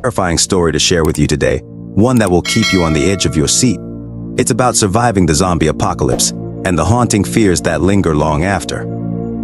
terrifying story to share with you today, one that will keep you on the edge of your seat. It's about surviving the zombie apocalypse and the haunting fears that linger long after.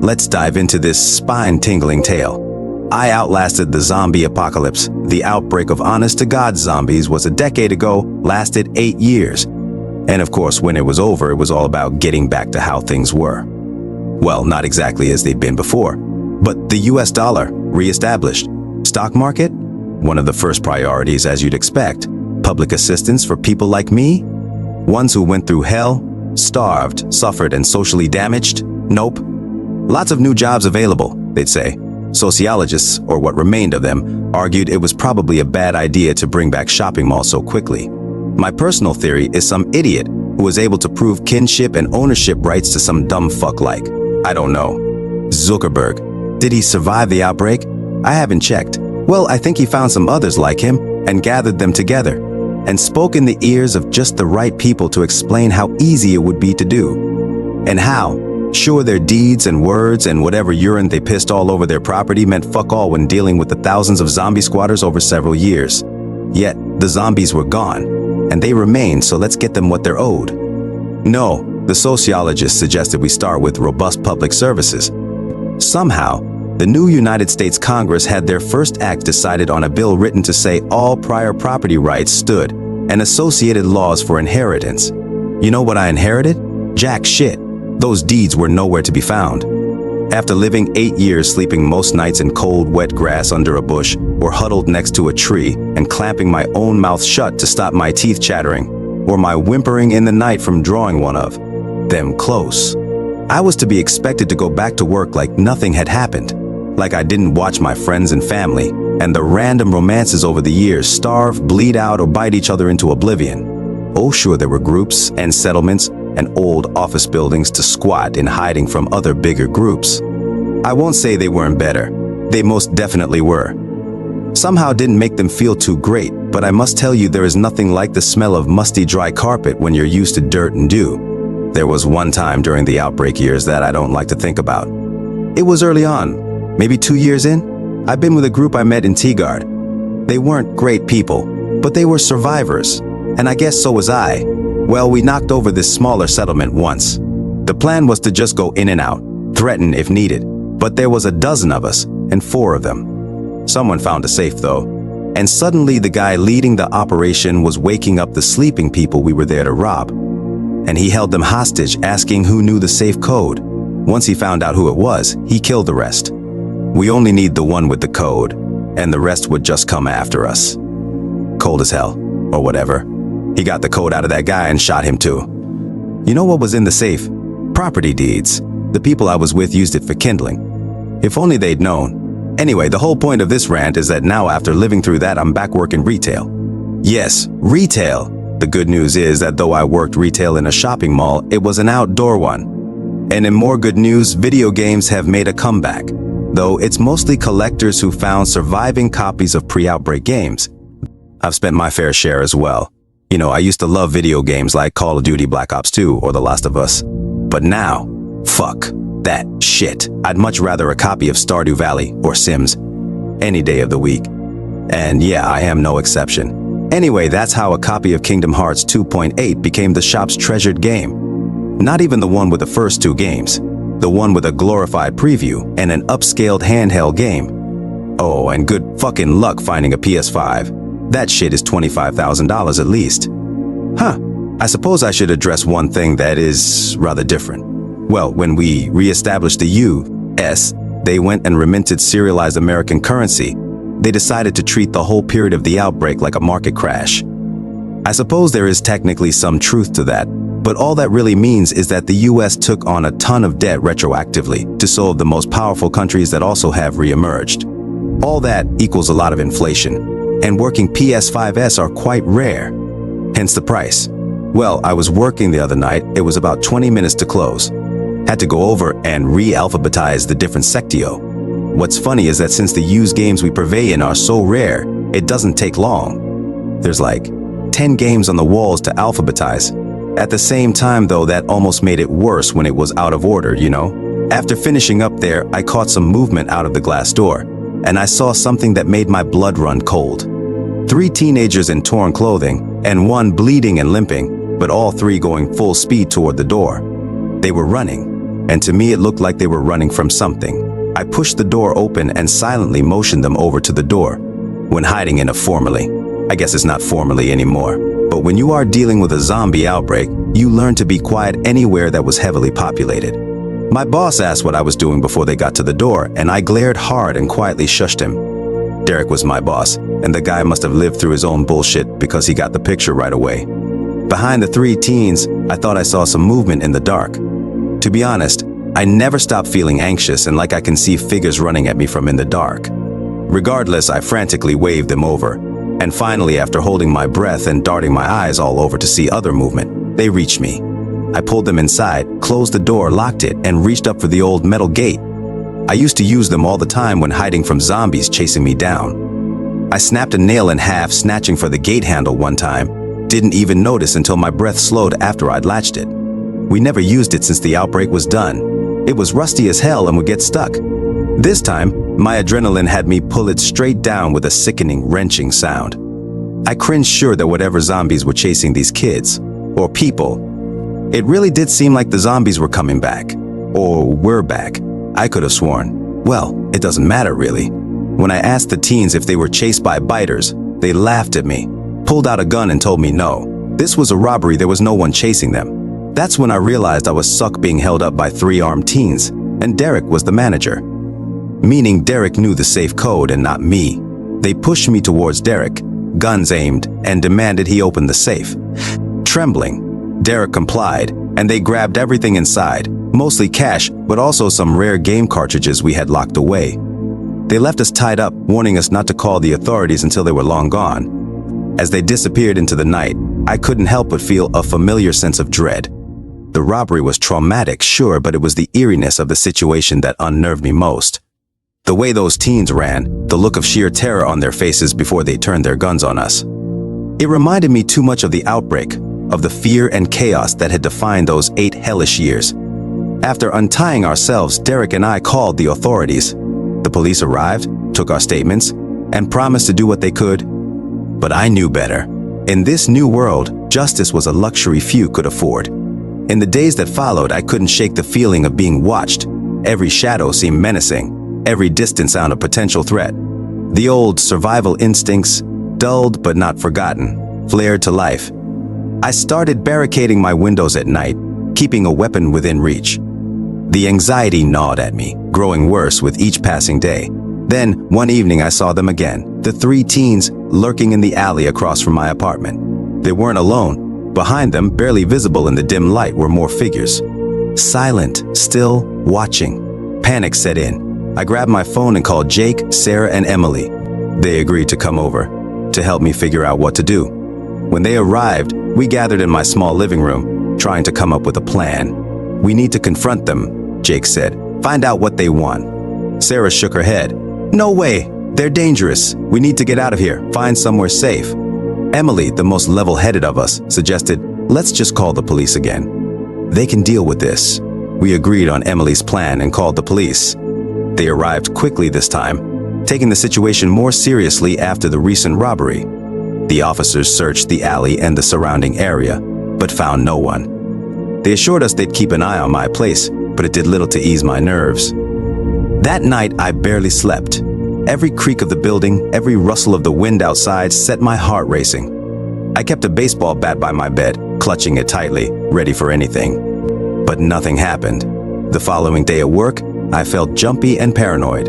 Let's dive into this spine-tingling tale. I outlasted the zombie apocalypse. The outbreak of honest-to-God zombies was a decade ago, lasted 8 years. And of course, when it was over, it was all about getting back to how things were. Well, not exactly as they'd been before, but the US dollar, re-established. Stock market? One of the first priorities, as you'd expect. Public assistance for people like me? Ones who went through hell, starved, suffered, and socially damaged? Nope. Lots of new jobs available, they'd say. Sociologists, or what remained of them, argued it was probably a bad idea to bring back shopping malls so quickly. My personal theory is some idiot who was able to prove kinship and ownership rights to some dumb fuck like, I don't know, Zuckerberg. Did he survive the outbreak? I haven't checked. Well, I think he found some others like him and gathered them together and spoke in the ears of just the right people to explain how easy it would be to do. And how. Sure, their deeds and words and whatever urine they pissed all over their property meant fuck all when dealing with the thousands of zombie squatters over several years. Yet, the zombies were gone, and they remain, so let's get them what they're owed. No, the sociologists suggested we start with robust public services. Somehow, the new United States Congress had their first act decided on a bill written to say all prior property rights stood, and associated laws for inheritance. You know what I inherited? Jack shit. Those deeds were nowhere to be found. After living 8 years sleeping most nights in cold, wet grass under a bush, or huddled next to a tree, and clamping my own mouth shut to stop my teeth chattering, or my whimpering in the night from drawing one of them close, I was to be expected to go back to work like nothing had happened. Like I didn't watch my friends and family, and the random romances over the years starve, bleed out, or bite each other into oblivion. Oh sure, there were groups and settlements and old office buildings to squat in hiding from other bigger groups. I won't say they weren't better. They most definitely were. Somehow didn't make them feel too great, but I must tell you there is nothing like the smell of musty dry carpet when you're used to dirt and dew. There was one time during the outbreak years that I don't like to think about. It was early on. Maybe 2 years in, I've been with a group I met in Teagard. They weren't great people, but they were survivors, and I guess so was I. Well, we knocked over this smaller settlement once. The plan was to just go in and out, threaten if needed, but there was a dozen of us, and 4 of them. Someone found a safe though, and suddenly the guy leading the operation was waking up the sleeping people we were there to rob. And he held them hostage, asking who knew the safe code. Once he found out who it was, he killed the rest. We only need the one with the code, and the rest would just come after us. Cold as hell, or whatever. He got the code out of that guy and shot him too. You know what was in the safe? Property deeds. The people I was with used it for kindling. If only they'd known. Anyway, the whole point of this rant is that now after living through that, I'm back working retail. Yes, retail. The good news is that though I worked retail in a shopping mall, it was an outdoor one. And in more good news, video games have made a comeback. Though it's mostly collectors who found surviving copies of pre-outbreak games. I've spent my fair share as well. You know, I used to love video games like Call of Duty Black Ops 2 or The Last of Us. But now, fuck that shit. I'd much rather a copy of Stardew Valley or Sims any day of the week. And yeah, I am no exception. Anyway, that's how a copy of Kingdom Hearts 2.8 became the shop's treasured game. Not even the one with the first 2 games. The one with a glorified preview and an upscaled handheld game. Oh, and good fucking luck finding a PS5. That shit is $25,000 at least. Huh, I suppose I should address one thing that is rather different. Well, when we re-established the U.S., they went and reminted serialized American currency. They decided to treat the whole period of the outbreak like a market crash. I suppose there is technically some truth to that, but all that really means is that the US took on a ton of debt retroactively to solve the most powerful countries that also have re-emerged. All that equals a lot of inflation, and working PS5s are quite rare, hence the price. Well, I was working the other night, it was about 20 minutes to close. Had to go over and re-alphabetize the different sectio. What's funny is that since the used games we purvey in are so rare, it doesn't take long. There's like 10 games on the walls to alphabetize. At the same time though, that almost made it worse when it was out of order, you know? After finishing up there, I caught some movement out of the glass door, and I saw something that made my blood run cold. 3 teenagers in torn clothing, and one bleeding and limping, but all 3 going full speed toward the door. They were running, and to me it looked like they were running from something. I pushed the door open and silently motioned them over to the door. When hiding in a formerly, I guess it's not formerly anymore, but when you are dealing with a zombie outbreak, you learn to be quiet anywhere that was heavily populated. My boss asked what I was doing before they got to the door, and I glared hard and quietly shushed him. Derek was my boss, and the guy must have lived through his own bullshit because he got the picture right away. Behind the 3 teens, I thought I saw some movement in the dark. To be honest, I never stopped feeling anxious and like I can see figures running at me from in the dark. Regardless, I frantically waved them over. And finally, after holding my breath and darting my eyes all over to see other movement, they reached me. I pulled them inside, closed the door, locked it, and reached up for the old metal gate. I used to use them all the time when hiding from zombies chasing me down. I snapped a nail in half, snatching for the gate handle one time. Didn't even notice until my breath slowed after I'd latched it. We never used it since the outbreak was done. It was rusty as hell and would get stuck. This time, my adrenaline had me pull it straight down with a sickening, wrenching sound. I cringed, sure that whatever zombies were chasing these kids, or people, it really did seem like the zombies were coming back, or were back. I could have sworn. Well, it doesn't matter really. When I asked the teens if they were chased by biters, they laughed at me, pulled out a gun and told me no. This was a robbery, there was no one chasing them. That's when I realized I was stuck being held up by 3 armed teens, and Derek was the manager. Meaning Derek knew the safe code and not me. They pushed me towards Derek, guns aimed, and demanded he open the safe. Trembling, Derek complied, and they grabbed everything inside, mostly cash, but also some rare game cartridges we had locked away. They left us tied up, warning us not to call the authorities until they were long gone. As they disappeared into the night, I couldn't help but feel a familiar sense of dread. The robbery was traumatic, sure, but it was the eeriness of the situation that unnerved me most. The way those teens ran, the look of sheer terror on their faces before they turned their guns on us. It reminded me too much of the outbreak, of the fear and chaos that had defined those 8 hellish years. After untying ourselves, Derek and I called the authorities. The police arrived, took our statements, and promised to do what they could. But I knew better. In this new world, justice was a luxury few could afford. In the days that followed, I couldn't shake the feeling of being watched. Every shadow seemed menacing, every distant sound a potential threat. The old survival instincts, dulled but not forgotten, flared to life. I started barricading my windows at night, keeping a weapon within reach. The anxiety gnawed at me, growing worse with each passing day. Then, one evening I saw them again, the 3 teens lurking in the alley across from my apartment. They weren't alone. Behind them, barely visible in the dim light, were more figures. Silent, still, watching. Panic set in. I grabbed my phone and called Jake, Sarah, and Emily. They agreed to come over, to help me figure out what to do. When they arrived, we gathered in my small living room, trying to come up with a plan. We need to confront them, Jake said. Find out what they want. Sarah shook her head. No way, they're dangerous. We need to get out of here, find somewhere safe. Emily, the most level-headed of us, suggested, let's just call the police again. They can deal with this. We agreed on Emily's plan and called the police. They arrived quickly this time, taking the situation more seriously after the recent robbery. The officers searched the alley and the surrounding area, but found no one. They assured us they'd keep an eye on my place, but it did little to ease my nerves. That night, I barely slept. Every creak of the building, every rustle of the wind outside set my heart racing. I kept a baseball bat by my bed, clutching it tightly, ready for anything. But nothing happened. The following day at work, I felt jumpy and paranoid.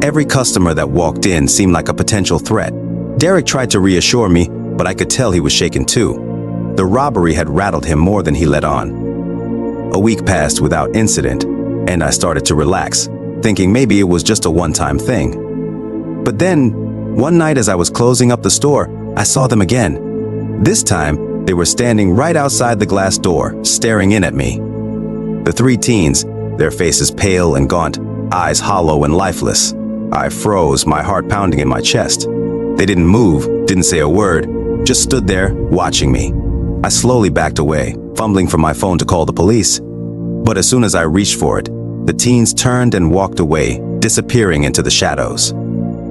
Every customer that walked in seemed like a potential threat. Derek tried to reassure me, but I could tell he was shaken too. The robbery had rattled him more than he let on. A week passed without incident, and I started to relax, thinking maybe it was just a one-time thing. But then, one night as I was closing up the store, I saw them again. This time, they were standing right outside the glass door, staring in at me. The 3 teens, their faces pale and gaunt, eyes hollow and lifeless. I froze, my heart pounding in my chest. They didn't move, didn't say a word, just stood there, watching me. I slowly backed away, fumbling for my phone to call the police. But as soon as I reached for it, the teens turned and walked away, disappearing into the shadows.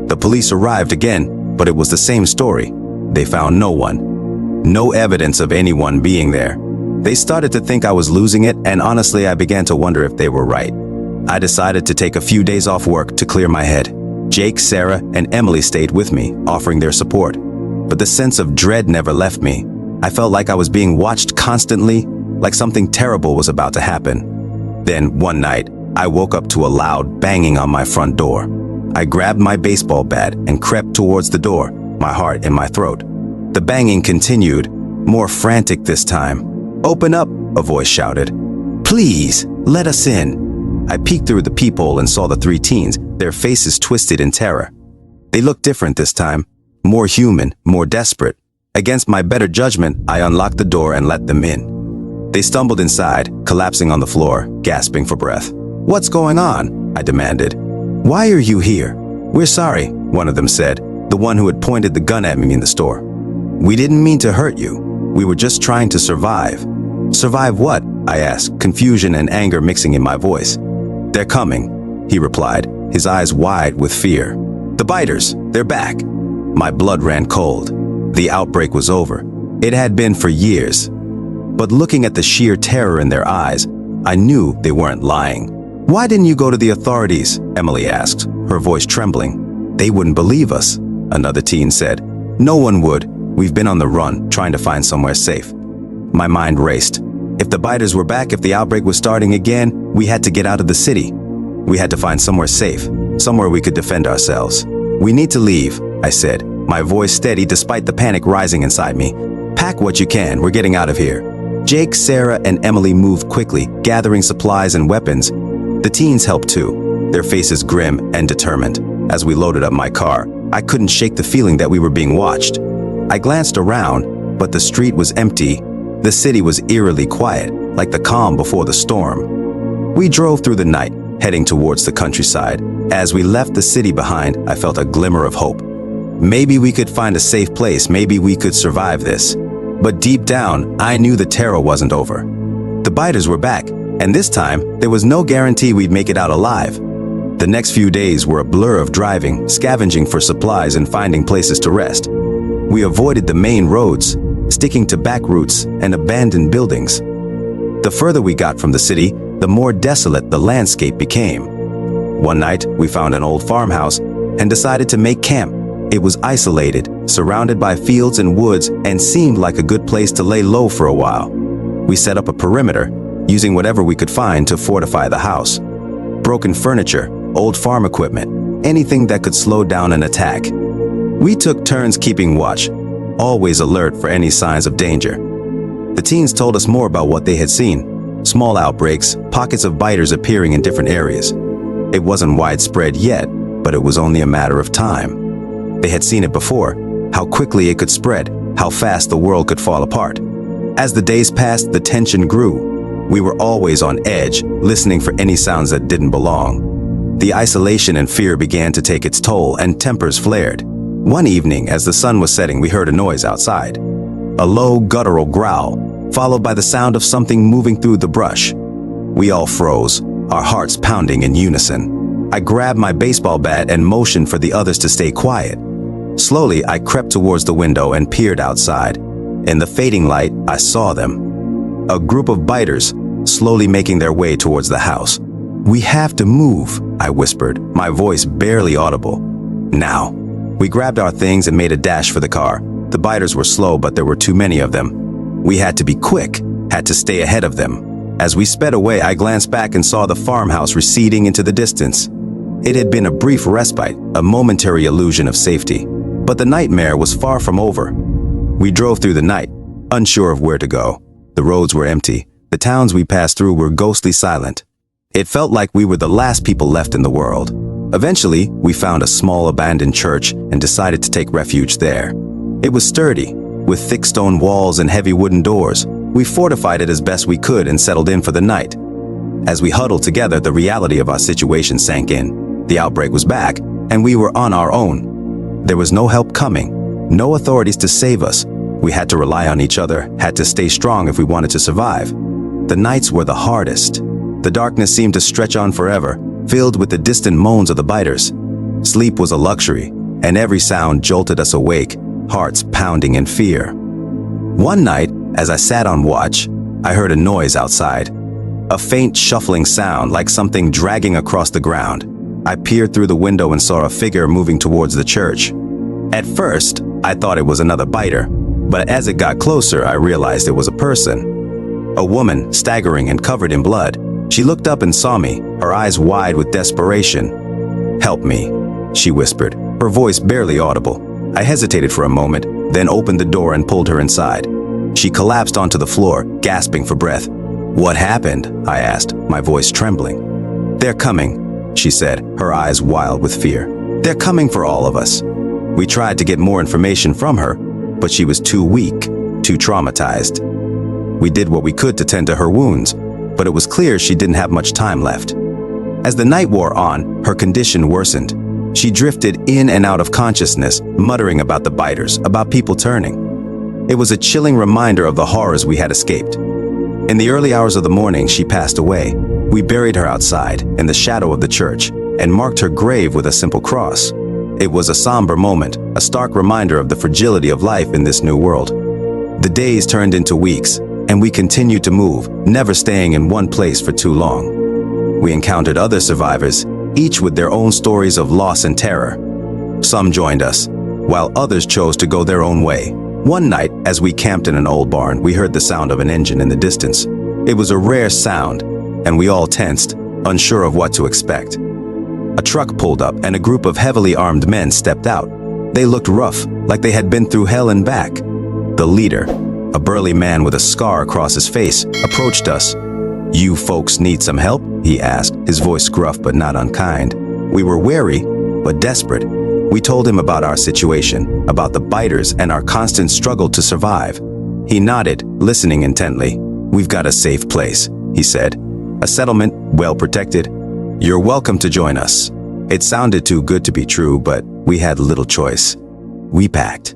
The police arrived again, but it was the same story. They found no one. No evidence of anyone being there. They started to think I was losing it, and honestly, I began to wonder if they were right. I decided to take a few days off work to clear my head. Jake, Sarah, and Emily stayed with me, offering their support. But the sense of dread never left me. I felt like I was being watched constantly, like something terrible was about to happen. Then, one night, I woke up to a loud banging on my front door. I grabbed my baseball bat and crept towards the door, my heart in my throat. The banging continued, more frantic this time. "Open up," a voice shouted. "Please, let us in." I peeked through the peephole and saw the three teens, their faces twisted in terror. They looked different this time, more human, more desperate. Against my better judgment, I unlocked the door and let them in. They stumbled inside, collapsing on the floor, gasping for breath. "What's going on?" I demanded. "Why are you here?" "We're sorry," one of them said, the one who had pointed the gun at me in the store. "We didn't mean to hurt you. We were just trying to survive." "Survive what?" I asked, confusion and anger mixing in my voice. "They're coming," he replied, his eyes wide with fear. "The biters, they're back." My blood ran cold. The outbreak was over. It had been for years. But looking at the sheer terror in their eyes, I knew they weren't lying. "Why didn't you go to the authorities?" Emily asked, her voice trembling. "They wouldn't believe us," another teen said. "No one would. We've been on the run, trying to find somewhere safe." My mind raced. If the biters were back, if the outbreak was starting again, we had to get out of the city. We had to find somewhere safe, somewhere we could defend ourselves. "We need to leave," I said, my voice steady despite the panic rising inside me. "Pack what you can, we're getting out of here." Jake, Sarah, and Emily moved quickly, gathering supplies and weapons. The teens helped too, their faces grim and determined. As we loaded up my car, I couldn't shake the feeling that we were being watched. I glanced around, but the street was empty. The city was eerily quiet, like the calm before the storm. We drove through the night, heading towards the countryside. As we left the city behind, I felt a glimmer of hope. Maybe we could find a safe place, maybe we could survive this. But deep down, I knew the terror wasn't over. The biters were back, and this time, there was no guarantee we'd make it out alive. The next few days were a blur of driving, scavenging for supplies, and finding places to rest. We avoided the main roads, sticking to back routes and abandoned buildings. The further we got from the city, the more desolate the landscape became. One night, we found an old farmhouse and decided to make camp. It was isolated, surrounded by fields and woods, and seemed like a good place to lay low for a while. We set up a perimeter, using whatever we could find to fortify the house. Broken furniture, old farm equipment, anything that could slow down an attack. We took turns keeping watch, always alert for any signs of danger. The teens told us more about what they had seen. Small outbreaks, pockets of biters appearing in different areas. It wasn't widespread yet, but it was only a matter of time. They had seen it before, how quickly it could spread, how fast the world could fall apart. As the days passed, the tension grew. We were always on edge, listening for any sounds that didn't belong. The isolation and fear began to take its toll, and tempers flared. One evening, as the sun was setting, we heard a noise outside. A low, guttural growl, followed by the sound of something moving through the brush. We all froze, our hearts pounding in unison. I grabbed my baseball bat and motioned for the others to stay quiet. Slowly, I crept towards the window and peered outside. In the fading light, I saw them. A group of biters, slowly making their way towards the house. "We have to move," I whispered, my voice barely audible. "Now." We grabbed our things and made a dash for the car. The biters were slow, but there were too many of them. We had to be quick, had to stay ahead of them. As we sped away, I glanced back and saw the farmhouse receding into the distance. It had been a brief respite, a momentary illusion of safety. But the nightmare was far from over. We drove through the night, unsure of where to go. The roads were empty. The towns we passed through were ghostly silent. It felt like we were the last people left in the world. Eventually, we found a small abandoned church and decided to take refuge there. It was sturdy, with thick stone walls and heavy wooden doors. We fortified it as best we could and settled in for the night. As we huddled together, the reality of our situation sank in. The outbreak was back, and we were on our own. There was no help coming, no authorities to save us. We had to rely on each other, had to stay strong if we wanted to survive. The nights were the hardest. The darkness seemed to stretch on forever, filled with the distant moans of the biters. Sleep was a luxury, and every sound jolted us awake, hearts pounding in fear. One night, as I sat on watch, I heard a noise outside. A faint shuffling sound like something dragging across the ground. I peered through the window and saw a figure moving towards the church. At first, I thought it was another biter, but as it got closer, I realized it was a person. A woman, staggering and covered in blood. She looked up and saw me, her eyes wide with desperation. "Help me," she whispered, her voice barely audible. I hesitated for a moment, then opened the door and pulled her inside. She collapsed onto the floor, gasping for breath. "What happened?" I asked, my voice trembling. "They're coming," she said, her eyes wild with fear. "They're coming for all of us." We tried to get more information from her, but she was too weak, too traumatized. We did what we could to tend to her wounds, but it was clear she didn't have much time left. As the night wore on, her condition worsened. She drifted in and out of consciousness, muttering about the biters, about people turning. It was a chilling reminder of the horrors we had escaped. In the early hours of the morning, she passed away. We buried her outside, in the shadow of the church, and marked her grave with a simple cross. It was a somber moment, a stark reminder of the fragility of life in this new world. The days turned into weeks, and we continued to move, never staying in one place for too long. We encountered other survivors, each with their own stories of loss and terror. Some joined us, while others chose to go their own way. One night, as we camped in an old barn, we heard the sound of an engine in the distance. It was a rare sound, and we all tensed, unsure of what to expect. A truck pulled up, and a group of heavily armed men stepped out. They looked rough, like they had been through hell and back. The leader, a burly man with a scar across his face, approached us. "You folks need some help?" he asked, his voice gruff but not unkind. We were wary, but desperate. We told him about our situation, about the biters and our constant struggle to survive. He nodded, listening intently. "We've got a safe place," he said. "A settlement, well protected. You're welcome to join us." It sounded too good to be true, but we had little choice. We packed.